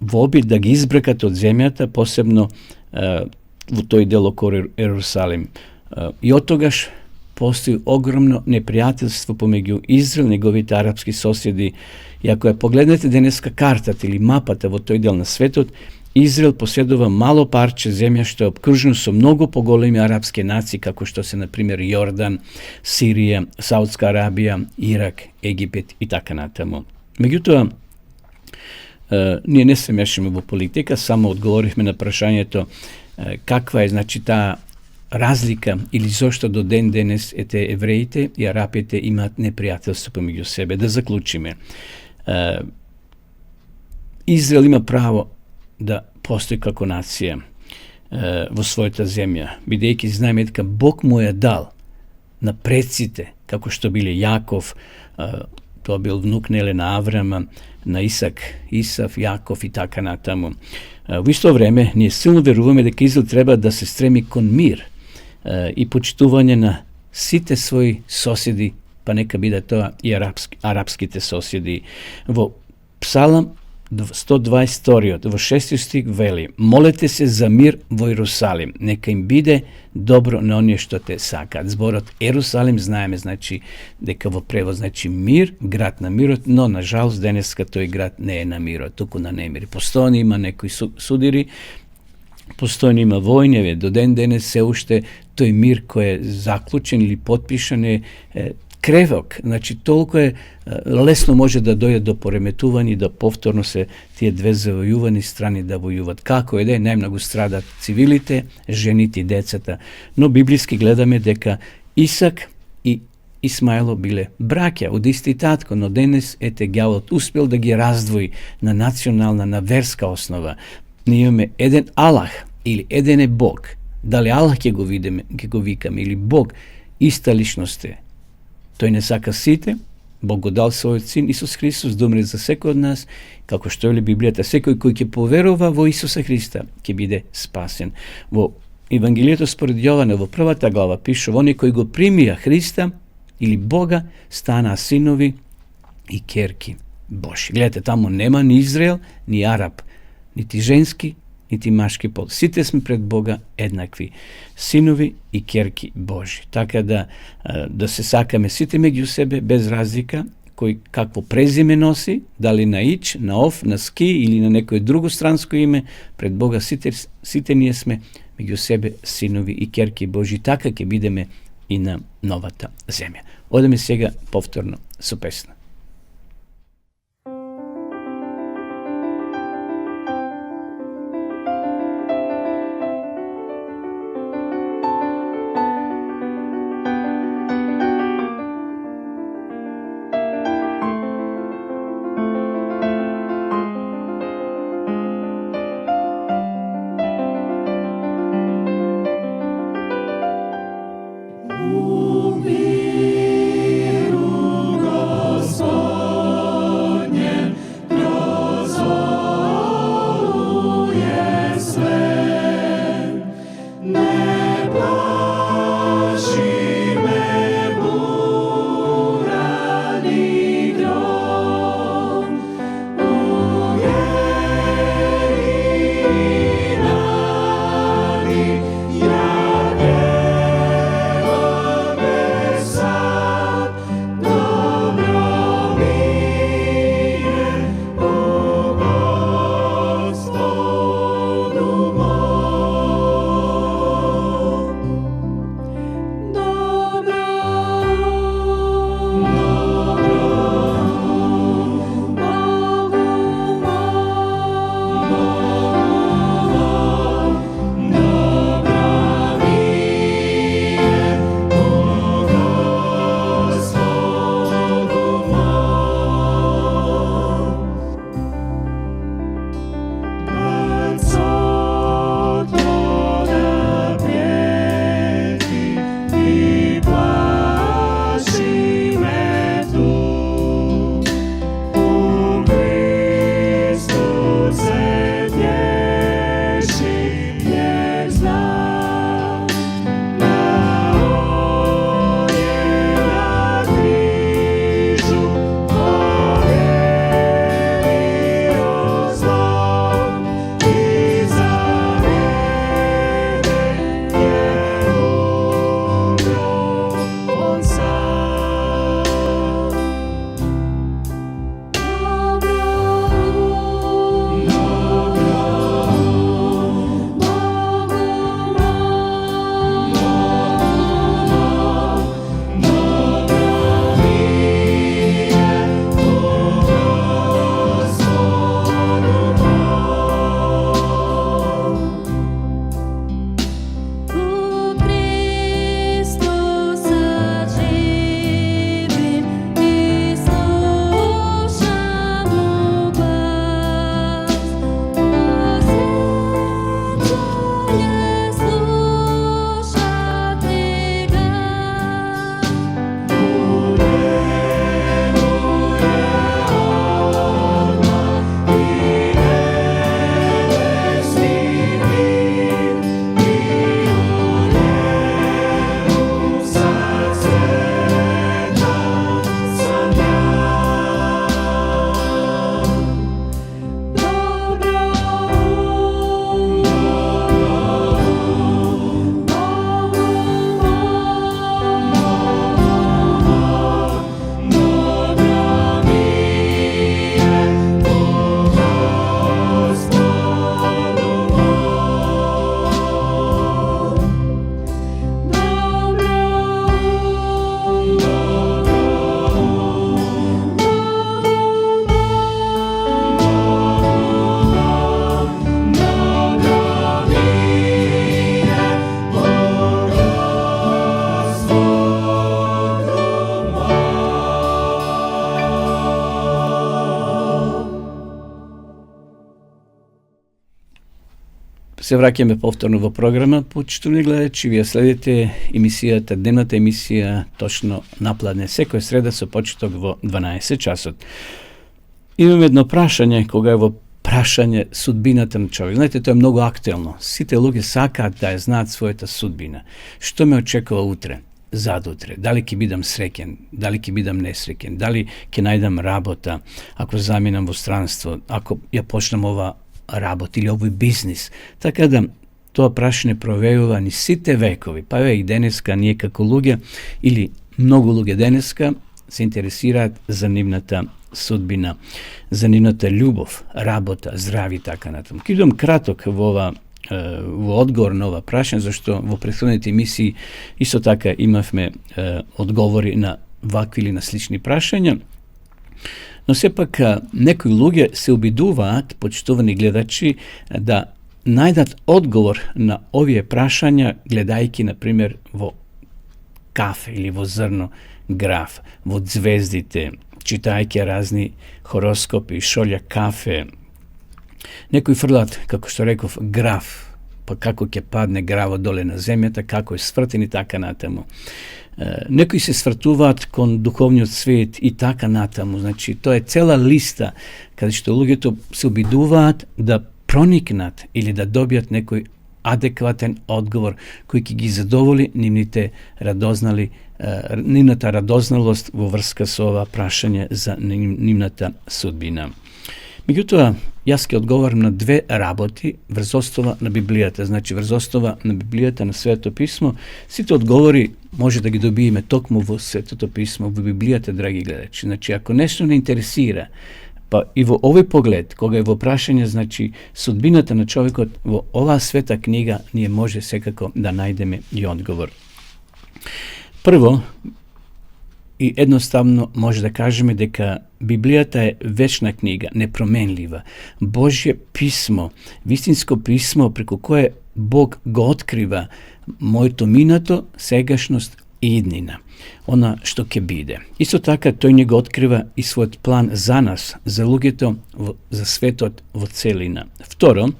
[SPEAKER 1] во обид да ги избрекат од земјата, посебно во тој дел околу Ерусалим. И од тогаш постои огромно непријателство помеѓу Израел и неговите арапски соседи. И ако ја погледнете денеска картата или мапата во тој дел на светот, Израел поседува мало парче земја што е обкружено со многу поголеми арапски нации, како што се, например, Јордан, Сирија, Саудска Арабија, Ирак, Египет и така натаму. Меѓутоа, ние не се мешаме во политика, само одговоривме на прашањето каква е, значи, таа разлика или зошто до ден денес евреите и арапите имаат непријателство помеѓу себе. Да заклучиме. Израел има право да постои како нација во својата земја, бидејќи знаеме дека Бог му ја дал на предците, како што биле Јаков, тоа бил внук на Аврама, на Исак, Исав, Јаков и така натаму. Во исто време, ние силно веруваме дека Израел треба да се стреми кон мир и почитување на сите своји соседи, па нека биде тоа и арапските соседи. Во Псалам 122, во 6 стих вели: молете се за мир во Иерусалим, нека им биде добро на оние што те сакаат. Зборот Иерусалим знаеме, значи дека во превод значи мир, град на мирот, но на жалост денеска тој град не е на мирот, туку на немир. Постојано има некои судири, постојано има војни, до ден денес се уште тој мир кој е заклучен или потпишан е кревок, значи толку е лесно може да дојде до пореметување и да повторно се тие две завојувани страни да војуват. Како е да најмногу страдат цивилите, жените и децата. Но библиски гледаме дека Исак и Исмаело биле браќа од исти татко, но денес ете ѓавот успел да ги раздвои на национална, на верска основа. Ние имаме еден Аллах или еден е Бог. Дали Аллах ќе го видиме, ќе го викаме, или Бог, иста личност е. Тој не сака сите, Бог го дал својот син Исус Христос да умре за секој од нас, како што е Библијата, секој кој ќе поверува во Исуса Христа ќе биде спасен. Во Евангелието според Јована во првата глава пише: "Они кои го примија Христа или Бога станаа синови и ќерки Божи." Гледате, таму нема ни Израел, ни Араб, нити женски, нити машки пол. Сите сме пред Бога еднакви, синови и ќерки Божи. Така да се сакаме сите меѓу себе без разлика кој какво презиме носи, дали на Ич, на Ов, на Ски или на некој друго странско име, пред Бога сите ние сме меѓу себе синови и ќерки Божи. Така ќе бидеме и на новата земја. Одеме сега повторно со песна.
[SPEAKER 3] Umiro
[SPEAKER 1] се враќаме повторно во програма. Почитувани гледачи, вие следите емисијата, дневната емисија точно напладне секоја среда со почеток во 12 часот. Имаме едно прашање, кога е во прашање судбината на човек. Знаете, тоа е многу актуелно. Сите луѓе сакаат да ја знаат својата судбина. Што ме очекува утре, задутре? Дали ќе бидам среќен, дали ќе бидам несреќен, дали ќе најдам работа, ако заминам во странство, ако ја почнам ова работа или овој бизнис. Така да, тоа прашање провејува ни сите векови, па и денеска ние како луѓе или многу луѓе денеска се интересираат за нивната судбина, за нивната љубов, работа, здрави и така натаму. Ќе идам краток во одговор на ова прашање, зашто во претходните емисии исто така имавме одговори на вакви или на слични прашања. Но сепак некои луѓе се обидуваат, почитувани гледачи, да најдат одговор на овие прашања гледајќи, например, во кафе или во зрно граф, во звездите, читајќи разни хороскопи, шолја кафе. Некои фрлат, како што реков, граф, па како ќе падне гравот доле на земјата, како е свртен и така натаму. Некои се свртуваат кон духовниот свет и така натаму. Значи, тоа е цела листа каде што луѓето се обидуваат да проникнат или да добијат некој адекватен одговор кој ќе ги задоволи нивната радозналост во врска со ова прашање за нивната судбина. Меѓутоа, јас ќе одговорам на две работи врз основа на Библијата. Значи, врз основа на Библијата, на Светото писмо, сите одговори може да ги добиеме токму во Светото писмо, во Библијата, драги гледачи. Значи, ако нешто не интересира, па и во овој поглед, кога е во прашање, значи, судбината на човекот, во оваа света книга, ние може секако да најдеме и одговор. Прво, и едноставно може да кажеме дека Библијата е вечна книга, непроменлива. Божје писмо, вистинско писмо преку кое Бог го открива моето минато, сегашност и иднина. Она што ќе биде. Исто така тој не го открива и својот план за нас, за луѓето, за светот во целина. Второ,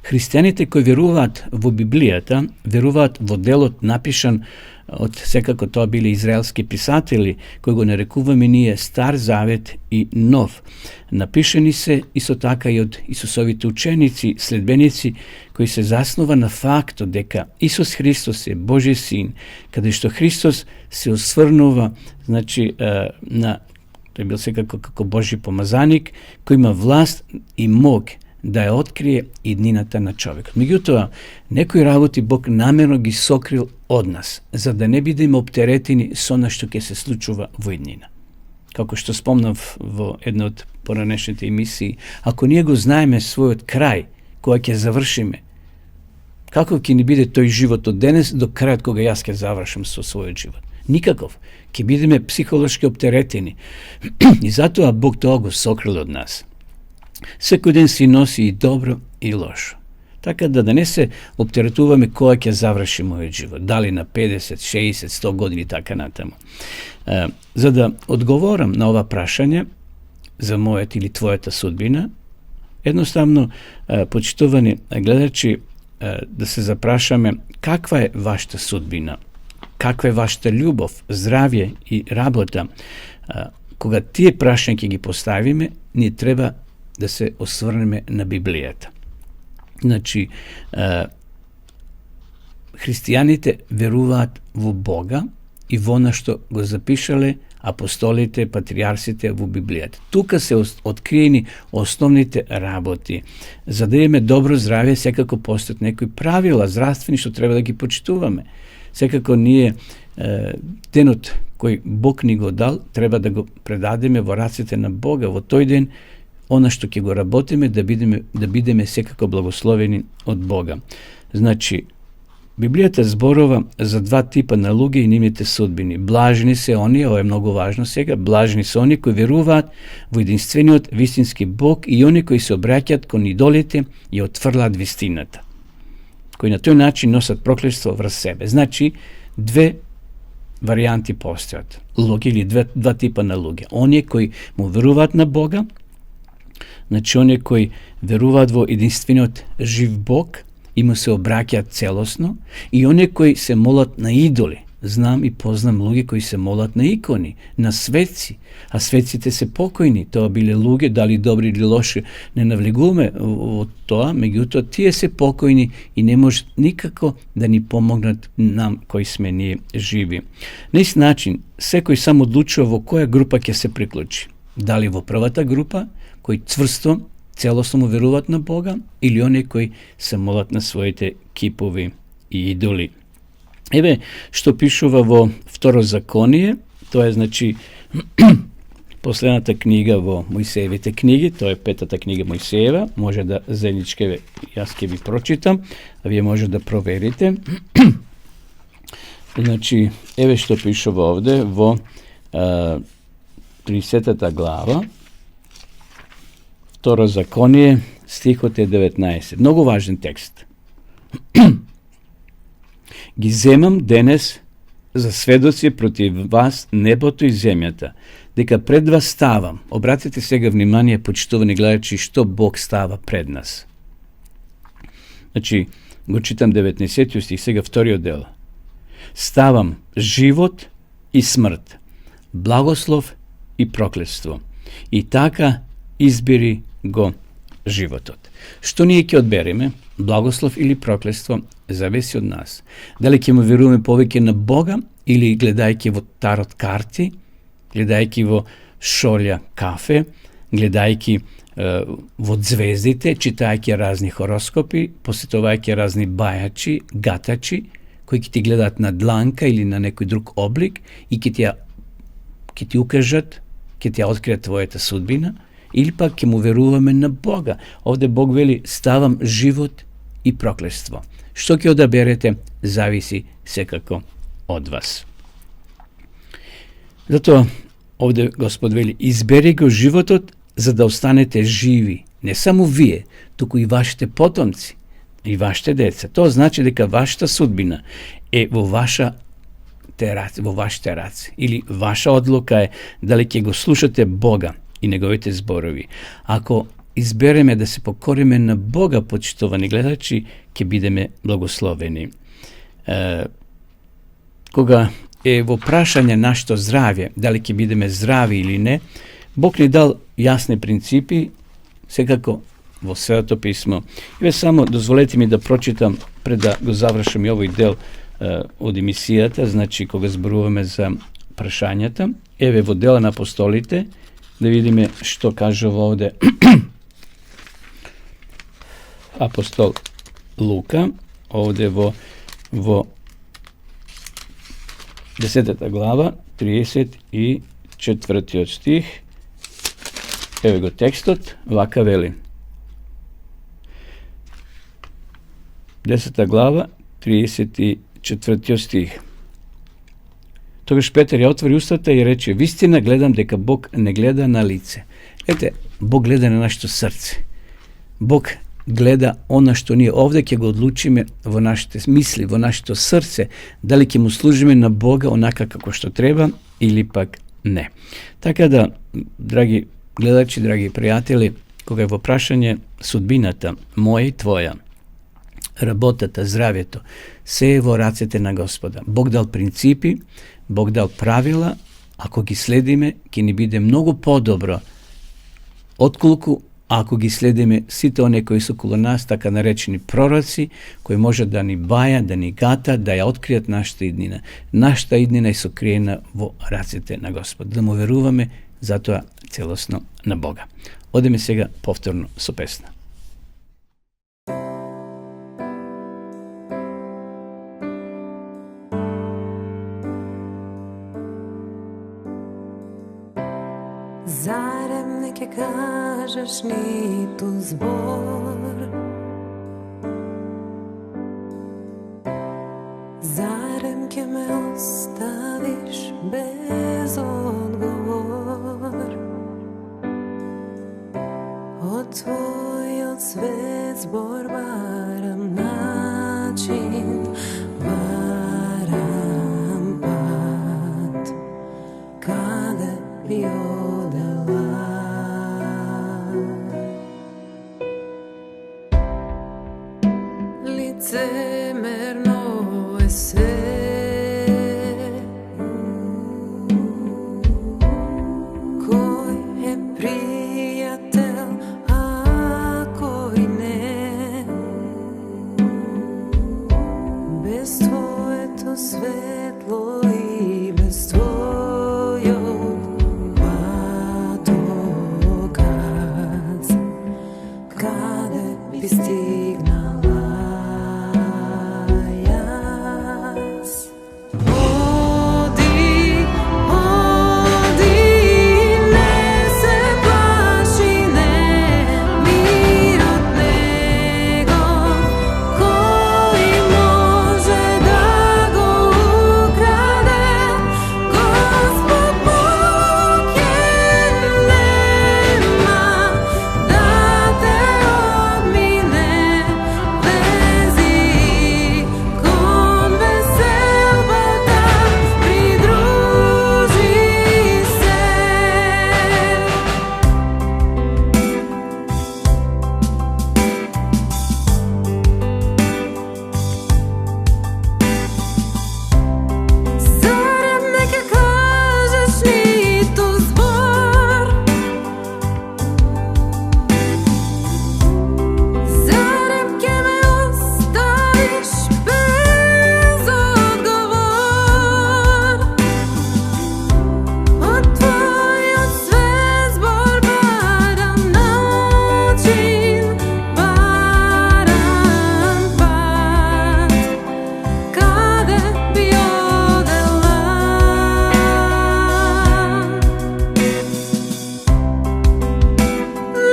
[SPEAKER 1] христијаните кои веруваат во Библијата, веруваат во делот напишан од секако тоа биле израелски писатели, кои го нарекуваме ние Стар Завет и Нов. Напишани се исто така и од Исусовите ученици, следбеници, кои се заснова на фактот дека Исус Христос е Божи син, каде што Христос се осврнува, значи, тој бил секако како Божи помазаник, кој има власт и мог да ја открие иднината на човекот. Меѓутоа, некои работи Бог намерно ги сокрил од нас, за да не бидеме оптеретени со она што ќе се случува во иднина. Како што спомнав во една од поранешните емисии, ако ние го знаеме својот крај, кога ќе завршиме, каков ќе ни биде тој живот од денес до крајот кога јас ќе завршам со својот живот? Никаков. Ќе бидеме психолошки оптеретени. И затоа Бог тоа го сокрил од нас. Секој ден си носи и добро и лошо. Така да не се оптеретуваме кога ќе заврши мојот живот, дали на 50, 60, 100 години, така натаму. За да одговорам на ова прашање за мојот или твојата судбина, едноставно, почитувани гледачи, да се запрашаме каква е вашата судбина, каква е вашата љубов, здравје и работа. Кога тие прашања ќе ги поставиме, ние треба да се осврнеме на Библијата. Значи, христијаните веруваат во Бога и во она што го запишале апостолите, патриарсите во Библијата. Тука се откриени основните работи. За да имаме добро здравје, секако постојат некои правила здравствени што треба да ги почитуваме. Секако ние денот кој Бог ни го дал, треба да го предадеме во рацете на Бога. Во тој ден она што ќе го работиме да бидеме секако благословени од Бога. Значи, Библијата зборува за два типа на луѓе и нивните судбини. Блажни се оние, ова е многу важно сега, блажни се оние кои веруваат во единствениот вистински Бог и оние кои се обраќаат кон идолите и отфрлаат вистината, кои на тој начин носат проклетство врз себе. Значи, две варијанти постојат. Луѓе или два типа на луѓе. Оние кои му веруваат на Бога Значи, они кои веруваат во единствениот жив Бог и му се обраќаат целосно, и они кои се молат на идоли. Знам и познам луѓе кои се молат на икони, на светци, а светците се покојни. Тоа биле луѓе, дали добри или лоши, не навлегуваме во тоа, меѓутоа тие се покојни и не може никако да ни помогнат нам кои сме ние живи. На ист начин, секој само одлучува во која група ќе се приклучи. Дали во првата група, кои цврсто, целосно му веруваат на Бога, или оние кои се молат на своите кипови и идоли. Еве што пишува во Второзаконие, тоа е значи последната книга во Мојсеевите книги, тоа е 5-та книга Мојсеева, може да заеднички јас ќе ви прочитам, а вие може да проверите. Значи, еве што пишува овде во 30-та глава, Второзаконие, стихот е 19. Многу важен текст. Ги земам денес за сведоци против вас небото и земјата, дека пред вас ставам. Обратете сега внимание, почитувани гледачи, што Бог става пред нас. Значи, го читам 19 стих, сега вториот дел. Ставам живот и смрт, благослов и проклетство. И така избери го животот. Што ние ќе одбереме, благослов или проклетство, зависи од нас. Дали ќе му веруваме повеќе на Бога или гледајќи во тарот карти, гледајќи во шолја кафе, гледајќи во звездите, читајќи разни хороскопи, посетувајќи разни бајачи, гатачи, кои ќе ти гледаат на дланка или на некој друг облик и ќе ти укажат, ќе ти откријат твојата судбина, или пак ќе му веруваме на Бога. Овде Бог вели, ставам живот и проклетство. Што ќе одаберете, зависи секако од вас. Затоа, овде Господ вели, избери го животот за да останете живи. Не само вие, туку и вашите потомци, и вашите деца. Тоа значи дека вашата судбина е во вашите раци. Или ваша одлука е дали ќе го слушате Бога и неговите зборови. Ако избереме да се покориме на Бога, почитувани гледачи, ќе бидеме благословени. Кога е во прашање нашето здравје, дали ќе бидеме здрави или не, Бог ни дал јасни принципи, секако во Светото писмо. И само дозволете ми да прочитам, пред да го завршам и овој дел од емисијата, значи кога зборуваме за прашањата. Еве во Дела на апостолите, да видиме што кажува овде апостол Лука, овде во 10 глава, 34 стих. Еве го текстот, вака вели. 10 глава, 34 стих. Тогаш Петар ја отвори устата и рече, вистина гледам дека Бог не гледа на лице. Ете, Бог гледа на нашето срце. Бог гледа она што ние овде ќе го одлучиме во нашите мисли, во нашето срце, дали ќе му служиме на Бога онака како што треба или пак не. Така да, драги гледачи, драги пријатели, кога е во прашање судбината моја и твоја, работата, здравјето, се е во рацете на Господа. Бог дал принципи, Бог дал правила, ако ги следиме, ќе ни биде многу подобро, отколку ако ги следиме сите оние кои се околу нас, така наречени пророци, кои може да ни баја, да ни гата, да ја откријат нашата иднина. Нашата иднина е сокриена во рацете на Господ. Да му веруваме затоа целосно на Бога. Одеме сега повторно со песна.
[SPEAKER 6] Зарем не ке кажеш ниту збор, зарем ке ме оставиш без одговор. Од твојот свет збор барам начин, барам пат, каде би одела. Efemerno je sve. Koji je prijatelj, a koji ne? Bez tvoje to svetlo i bez tvojog patokaz. Kade bi stignala jas? Odi, odi, ne se plaši, ne, mir od nego, koji može da go ukrade. Gospod Bog je nema, da te odmine. Vezi kon veselbata, pridruži se. Zarem neka kažeš ni tu zbor? Zarem ke me ostaviš bez odgovor? Od tvojom sve zbor baran način, baran pad. Kade bi odela?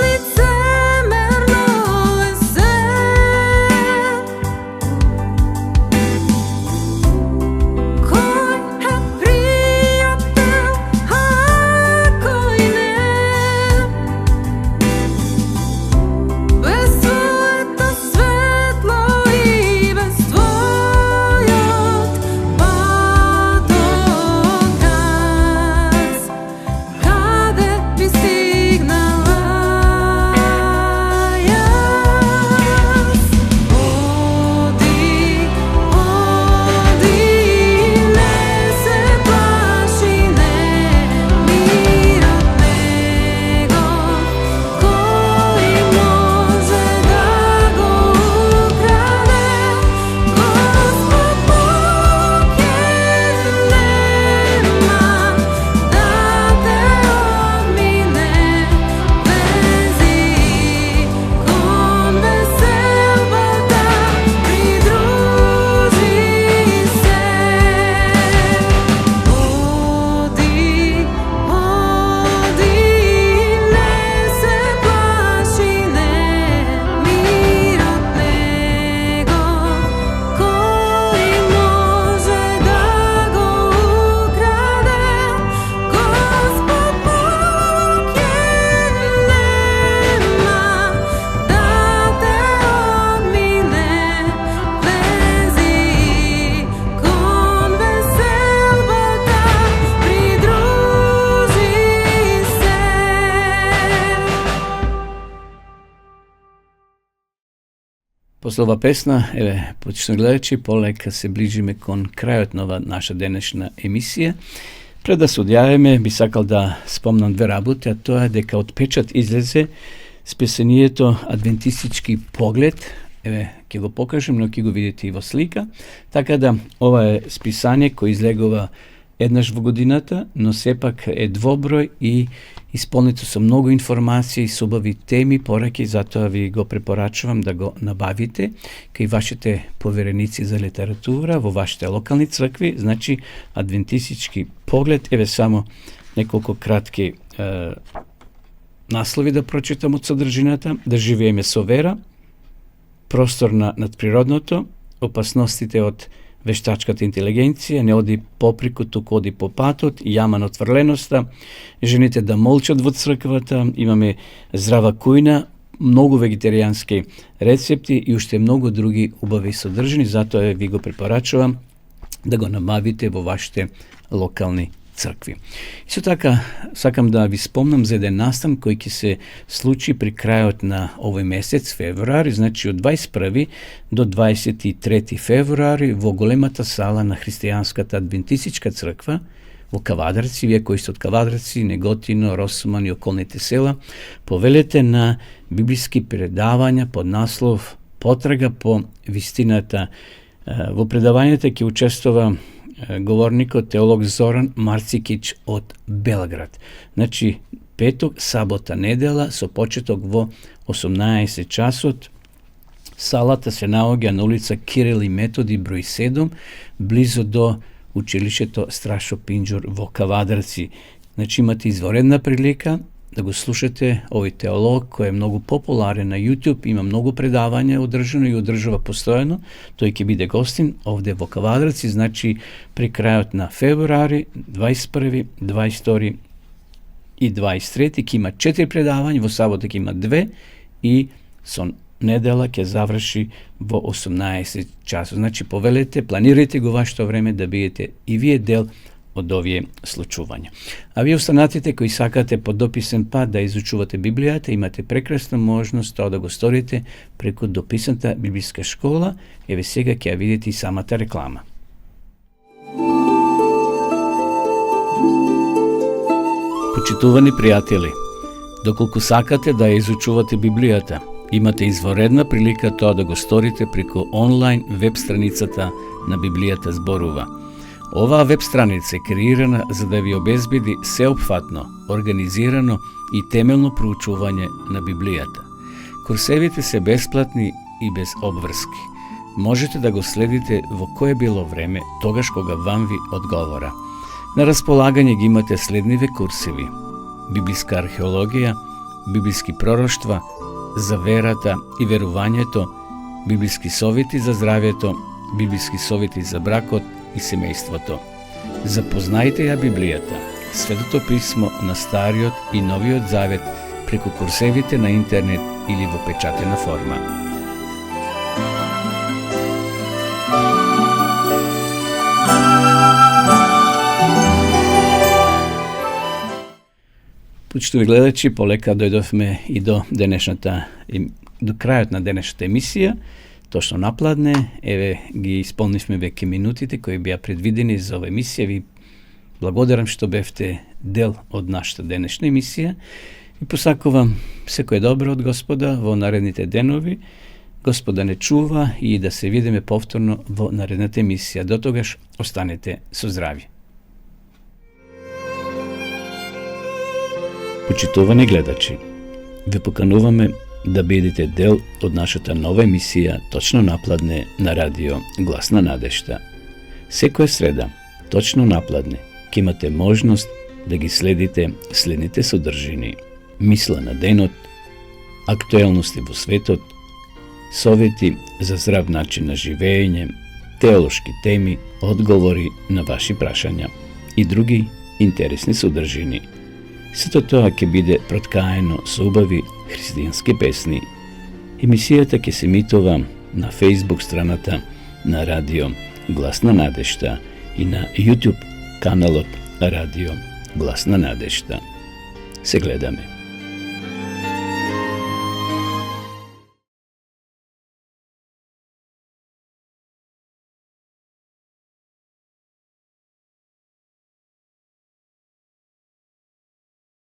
[SPEAKER 6] Licemerno je sve. Koji je prijatelj, a koji ne? Bez tvoje to svetlo i bez tvojog patokaz. Kade bi stignala jas? Odi, odi, ne se plaši, ne, mir od nego, koji može da go ukrade. Gospod Bog je nema, da te odmine. Vezi kon veselbata, pridruži se. Odi, odi, ne se plaši, ne, mir od nego, koji može da go ukrade. Gospod Bog je nema, da te odmine. Vezi kon veselbata, pridruži se.
[SPEAKER 1] Posle ova pesna, početno gledajući, poleka se bližime kon krajot nova naša današnja emisija. Pred da se odjavime, bi sakal da spomnam dve rabote, a to je deka odpečat izleze s pesenijeto adventistički pogled. Ke go pokažem, no ke go vidite i vo slika. Така da, ova je spisanje koje izlegova еднаш во годината, но сепак е двоброј и исполнето со многу информации, со убави теми, пораки, затоа ви го препорачувам да го набавите кај вашите повереници за литература, во вашите локални цркви, значи адвентистички поглед, еве само неколку кратки наслови да прочитам од содржината, да живееме со вера, простор на надприродното, опасностите од вештачката интелигенција, не оди поприку, туку оди по патот, јама на отврленоста, жените да молчат во црквата, имаме здрава кујна, многу вегетаријански рецепти и уште многу други убави содржини, затоа ви го препорачувам да го набавите во вашите локални цркви. Исто така, сакам да ви спомнам за еден настан кој ќе се случи при крајот на овој месец, февруари, значи од 21 до 23 февруари во големата сала на Христијанската адвентистичка црква во Кавадарци. Вие кои сте од Кавадарци, Неготино, Росман и околните села, повелете на библиски предавања под наслов Потрага по вистината. Во предавањата ќе учествува говорникот теолог Зоран Марцикич од Белград. Значи, петок, сабота, недела со почеток во 18 часот. Салата се наоѓа на улица Кирил и Методи број 7, близо до училишето Страшо Пинџур во Кавадарци. Значи, имате изворедна прилика да го слушате овој теолог кој е многу популарен на YouTube, има многу предавања одржано и одржува постојано. Тој ќе биде гостин овде во Кавадарци, значи при крајот на февруари, 21, 22 и 23 ќе има 4 предавања, во сабота ќе има 2 и со недела ќе заврши во 18 часот. Значи повелете, планирајте го вашето време да бидете и вие дел од овие случувања. А вие останатите кои сакате по дописен пат да изучувате Библијата, имате прекрасна можност тоа да го сторите преку дописната библиска школа. Еве сега ќе ја видите и самата реклама. Почитувани пријатели, доколку сакате да ја изучувате Библијата, имате изворедна прилика тоа да го сторите преку онлайн веб страницата на Библијата зборува. Оваа веб страница е креирана за да ви обезбеди сеопфатно, организирано и темелно проучување на Библијата. Курсевите се бесплатни и без обврски. Можете да го следите во кое било време, тогаш кога вам ви одговора. На располагање ги имате следниве курсеви: библиска археологија, библиски пророштва, за верата и верувањето, библиски совети за здравјето, библиски совети за бракот и семејството. Запознајте ја Библијата, Светото писмо на Стариот и Новиот Завет преку курсевите на интернет или во печатена форма. Почитови гледачи, полека дојдовме и до крајот на денешната емисија. Точно напладне, еве ги исполнивме веќе минутите кои беа предвидени за ова емисија. Ви благодарам што бевте дел од нашата денешна емисија и посакувам секое добро од Господа во наредните денови. Господа не чува и да се видиме повторно во наредната емисија. До тогаш останете со здрави. Почитувани гледачи, ве покануваме да бидете дел од нашата нова емисија Точно напладне на радио Гласна надежта. Секоја среда, точно напладне, ќе имате можност да ги следите следните содржини: мисла на денот, актуелности во светот, совети за здрав начин на живење, теолошки теми, одговори на ваши прашања и други интересни содржини. Сето тоа ќе биде проткаено со убави христијански песни. Емисијата ќе се емитува на Facebook страната на радио Гласна надежта и на YouTube каналот Радио Гласна надежта. Се гледаме.